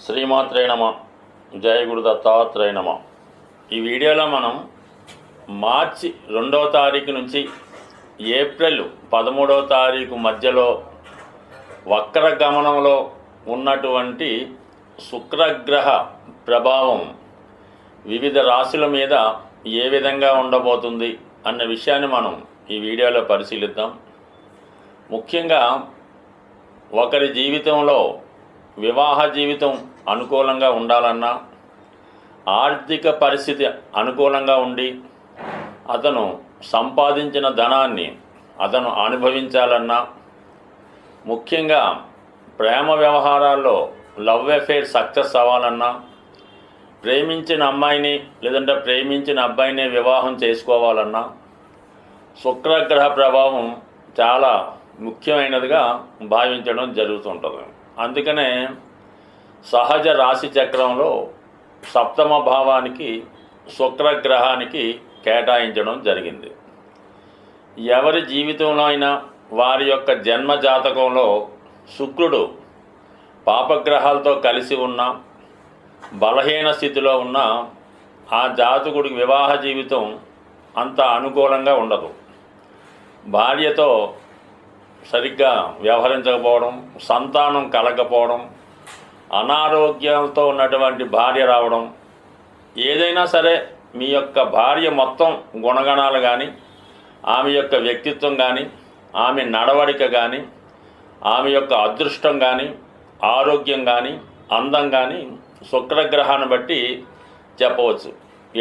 శ్రీమాత్రే నమ. జయ గురు దత్తాత్రేయ నమ. ఈ వీడియోలో మనం మార్చి 2వ తారీఖు నుంచి ఏప్రిల్ 13వ తారీఖు మధ్యలో వక్ర గమనంలో ఉన్నటువంటి శుక్రగ్రహ ప్రభావం వివిధ రాశుల మీద ఏ విధంగా ఉండబోతుంది అన్న విషయాన్ని మనం ఈ వీడియోలో పరిశీలిద్దాం. ముఖ్యంగా ఒకరి జీవితంలో వివాహ జీవితం అనుకూలంగా ఉండాలన్నా, ఆర్థిక పరిస్థితి అనుకూలంగా ఉండి అతను సంపాదించిన ధనాన్ని అతను అనుభవించాలన్నా, ముఖ్యంగా ప్రేమ వ్యవహారాల్లో లవ్ అఫేర్ సక్సెస్ అవ్వాలన్నా, ప్రేమించిన అమ్మాయిని లేదంటే ప్రేమించిన అబ్బాయిని వివాహం చేసుకోవాలన్నా శుక్రగ్రహ ప్రభావం చాలా ముఖ్యమైనదిగా భావించడం జరుగుతుంటుంది. అందుకనే సహజ రాశి చక్రంలో 7వ భావానికి శుక్రగ్రహానికి కేటాయించడం జరిగింది. ఎవరి జీవితంలో అయినా వారి యొక్క జన్మ జాతకంలో శుక్రుడు పాపగ్రహాలతో కలిసి ఉన్న బలహీన స్థితిలో ఉన్న ఆ జాతకుడికి వివాహ జీవితం అంత అనుకూలంగా ఉండదు. భార్యతో సరిగ్గా వ్యవహరించకపోవడం, సంతానం కలగకపోవడం, అనారోగ్యాలతో ఉన్నటువంటి భార్య రావడం, ఏదైనా సరే మీ యొక్క భార్య మొత్తం గుణగణాలు కానీ, ఆమె యొక్క వ్యక్తిత్వం కానీ, ఆమె నడవడిక కానీ, ఆమె యొక్క అదృష్టం కానీ, ఆరోగ్యం కానీ, అందం కానీ శుక్రగ్రహాన్ని బట్టి చెప్పవచ్చు.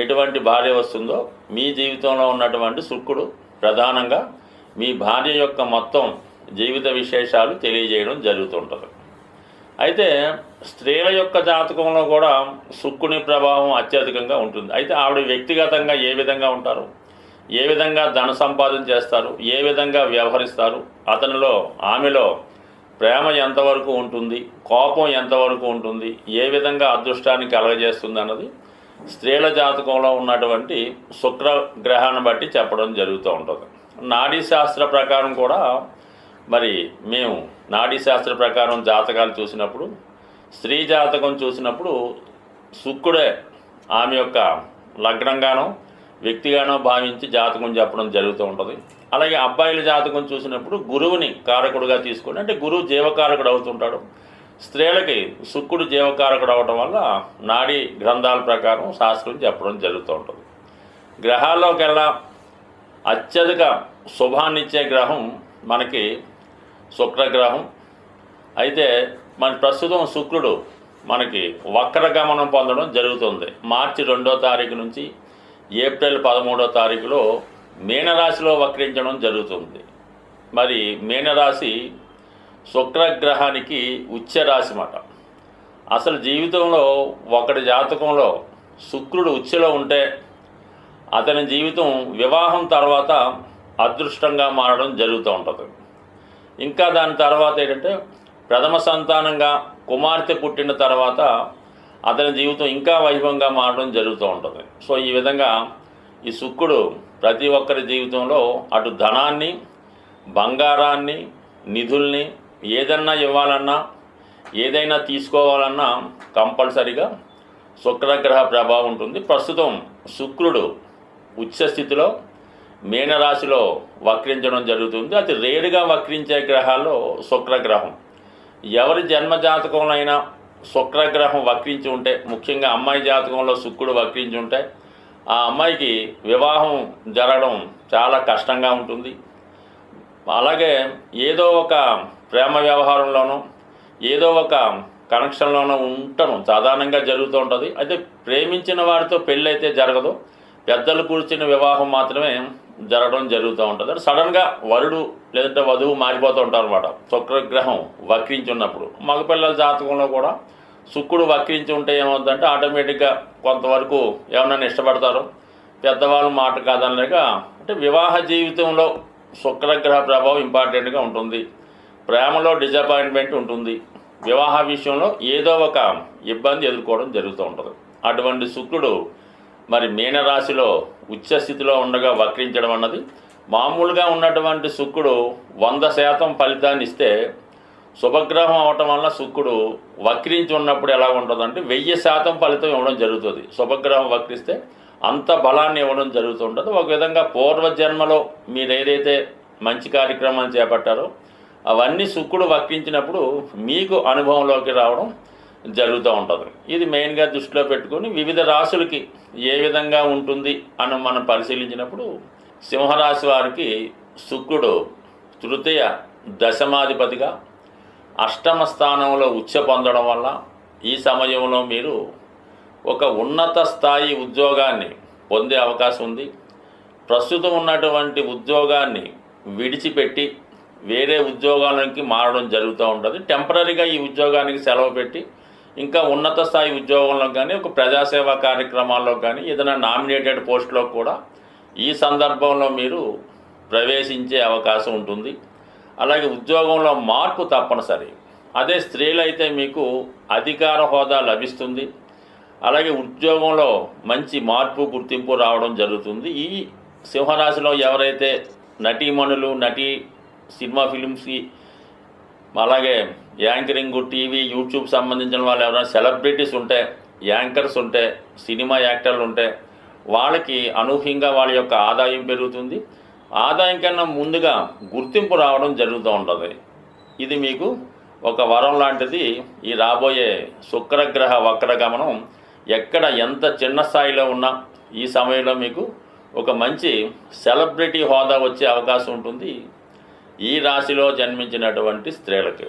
ఎటువంటి భార్య వస్తుందో మీ జీవితంలో ఉన్నటువంటి శుక్రుడు ప్రధానంగా మీ భార్య యొక్క మొత్తం జీవిత విశేషాలు తెలియజేయడం జరుగుతుంటుంది. అయితే స్త్రీల యొక్క జాతకంలో కూడా శుక్రుని ప్రభావం అత్యధికంగా ఉంటుంది. అయితే ఆవిడ వ్యక్తిగతంగా ఏ విధంగా ఉంటారు, ఏ విధంగా ధన సంపాదన చేస్తారు, ఏ విధంగా వ్యవహరిస్తారు, అతనిలో ఆమెలో ప్రేమ ఎంతవరకు ఉంటుంది, కోపం ఎంతవరకు ఉంటుంది, ఏ విధంగా అదృష్టాన్ని కలగజేస్తుంది అన్నది స్త్రీల జాతకంలో ఉన్నటువంటి శుక్రగ్రహాన్ని బట్టి చెప్పడం జరుగుతూ ఉంటుంది. నాడీ శాస్త్ర ప్రకారం కూడా మరి మేము నాడీ శాస్త్ర ప్రకారం జాతకాలు చూసినప్పుడు, స్త్రీ జాతకం చూసినప్పుడు శుక్రుడే ఆమె యొక్క లగ్నంగానో వ్యక్తిగానో భావించి జాతకం చెప్పడం జరుగుతూ ఉంటుంది. అలాగే అబ్బాయిల జాతకం చూసినప్పుడు గురువుని కారకుడుగా తీసుకొని, అంటే గురువు జీవకారకుడు అవుతుంటాడు. స్త్రీలకి శుక్రుడు జీవకారకుడు అవడం వల్ల నాడీ గ్రంథాల ప్రకారం శాస్త్రం చెప్పడం జరుగుతూ ఉంటుంది. గ్రహాల్లోకెల్లా అత్యధిక శుభాన్నిచ్చే గ్రహం మనకి శుక్రగ్రహం. అయితే మన ప్రస్తుతం శుక్రుడు మనకి వక్రగమనం పొందడం జరుగుతుంది. మార్చి 2వ తారీఖు నుంచి ఏప్రిల్ 13వ తారీఖులో మీనరాశిలో వక్రించడం జరుగుతుంది. మరి మీనరాశి శుక్రగ్రహానికి ఉచ్చ రాశి మాట. అసలు జీవితంలో ఒకటి జాతకంలో శుక్రుడు ఉచ్చలో ఉంటే అతని జీవితం వివాహం తర్వాత అదృష్టంగా మారడం జరుగుతూ ఉంటుంది. ఇంకా దాని తర్వాత ఏంటంటే ప్రథమ సంతానంగా కుమార్తె పుట్టిన తర్వాత అతని జీవితం ఇంకా వైభవంగా మారడం జరుగుతూ ఉంటుంది. సో ఈ విధంగా ఈ శుక్రుడు ప్రతి ఒక్కరి జీవితంలో అటు ధనాన్ని, బంగారాన్ని, నిధుల్ని ఏదన్నా ఇవ్వాలన్నా, ఏదైనా తీసుకోవాలన్నా కంపల్సరిగా శుక్రగ్రహ ప్రభావం ఉంటుంది. ప్రస్తుతం శుక్రుడు ఉచ్చస్థితిలో మీనరాశిలో వక్రించడం జరుగుతుంది. అతి రేరుగా వక్రించే గ్రహాల్లో శుక్రగ్రహం. ఎవరి జన్మ జాతకంలో అయినా శుక్రగ్రహం వక్రించి ఉంటే, ముఖ్యంగా అమ్మాయి జాతకంలో శుక్రుడు వక్రించి ఉంటే ఆ అమ్మాయికి వివాహం జరగడం చాలా కష్టంగా ఉంటుంది. అలాగే ఏదో ఒక ప్రేమ వ్యవహారంలోనూ ఏదో ఒక కనెక్షన్లోనూ ఉండటం సాధారణంగా జరుగుతూ ఉంటుంది. అయితే ప్రేమించిన వారితో పెళ్ళి అయితే జరగదు, పెద్దలు కూర్చున్న వివాహం మాత్రమే జరగడం జరుగుతూ ఉంటుంది. అంటే సడన్గా వరుడు లేదంటే వధువు మారిపోతూ ఉంటారు అన్నమాట శుక్రగ్రహం వక్రించి ఉన్నప్పుడు. మగపిల్లల జాతకంలో కూడా శుక్రుడు వక్రించి ఉంటే ఏమవుతుందంటే ఆటోమేటిక్గా కొంతవరకు ఎవరైనా ఇష్టపడతారు, పెద్దవాళ్ళు మాట కాదనలేక. అంటే వివాహ జీవితంలో శుక్రగ్రహ ప్రభావం ఇంపార్టెంట్గా ఉంటుంది. ప్రేమలో డిసప్పాయింట్మెంట్ ఉంటుంది, వివాహ విషయంలో ఏదో ఒక ఇబ్బంది ఎదుర్కోవడం జరుగుతూ ఉంటుంది. అటువంటి శుక్రుడు మరి మీనరాశిలో ఉచ్చస్థితిలో ఉండగా వక్రించడం అన్నది మామూలుగా ఉన్నటువంటి శుక్రుడు 100% ఫలితాన్ని ఇస్తే శుభగ్రహం అవటం వల్ల శుక్రుడు వక్రించి ఉన్నప్పుడు ఎలా ఉంటుందంటే 1000% ఫలితం ఇవ్వడం జరుగుతుంది. శుభగ్రహం వక్రిస్తే అంత బలాన్ని ఇవ్వడం జరుగుతుంటుంది. ఒక విధంగా పూర్వజన్మలో మీరు ఏదైతే మంచి కార్యక్రమాలు చేపట్టారో అవన్నీ శుక్రుడు వక్రించినప్పుడు మీకు అనుభవంలోకి రావడం జరుగుతూ ఉంటుంది. ఇది మెయిన్గా దృష్టిలో పెట్టుకొని వివిధ రాశులకి ఏ విధంగా ఉంటుంది అని మనం పరిశీలించినప్పుడు సింహరాశి వారికి శుక్రుడు తృతీయ దశమాధిపతిగా అష్టమ స్థానంలో ఉచ్చ పొందడం వల్ల ఈ సమయంలో మీరు ఒక ఉన్నత స్థాయి ఉద్యోగాన్ని పొందే అవకాశం ఉంది. ప్రస్తుతం ఉన్నటువంటి ఉద్యోగాన్ని విడిచిపెట్టి వేరే ఉద్యోగాలకి మారడం జరుగుతూ ఉంటుంది. టెంపరీగా ఈ ఉద్యోగానికి సెలవు పెట్టి ఇంకా ఉన్నత స్థాయి ఉద్యోగంలో కానీ ఒక ప్రజాసేవా కార్యక్రమాల్లో కానీ ఏదైనా నామినేటెడ్ పోస్టులో కూడా ఈ సందర్భంలో మీరు ప్రవేశించే అవకాశం ఉంటుంది. అలాగే ఉద్యోగంలో మార్పు తప్పనిసరి. అదే స్త్రీలైతే మీకు అధికార హోదా లభిస్తుంది. అలాగే ఉద్యోగంలో మంచి మార్పు గుర్తింపు రావడం జరుగుతుంది. ఈ సింహరాశిలో ఎవరైతే నటీమణులు సినిమా ఫిలిమ్స్కి అలాగే యాంకరింగ్ టీవీ యూట్యూబ్ సంబంధించిన వాళ్ళు ఎవరైనా సెలబ్రిటీస్ ఉంటే యాంకర్స్ ఉంటే సినిమా యాక్టర్లు ఉంటే వాళ్ళకి అనూహ్యంగా వాళ్ళ యొక్క ఆదాయం పెరుగుతుంది. ఆదాయం కన్నా ముందుగా గుర్తింపు రావడం జరుగుతూ ఉంటుంది. ఇది మీకు ఒక వరం లాంటిది. ఈ రాబోయే శుక్రగ్రహ వక్రగమనం ఎక్కడ ఎంత చిన్న స్థాయిలో ఉన్నా ఈ సమయంలో మీకు ఒక మంచి సెలబ్రిటీ హోదా వచ్చే అవకాశం ఉంటుంది ఈ రాశిలో జన్మించినటువంటి స్త్రీలకి.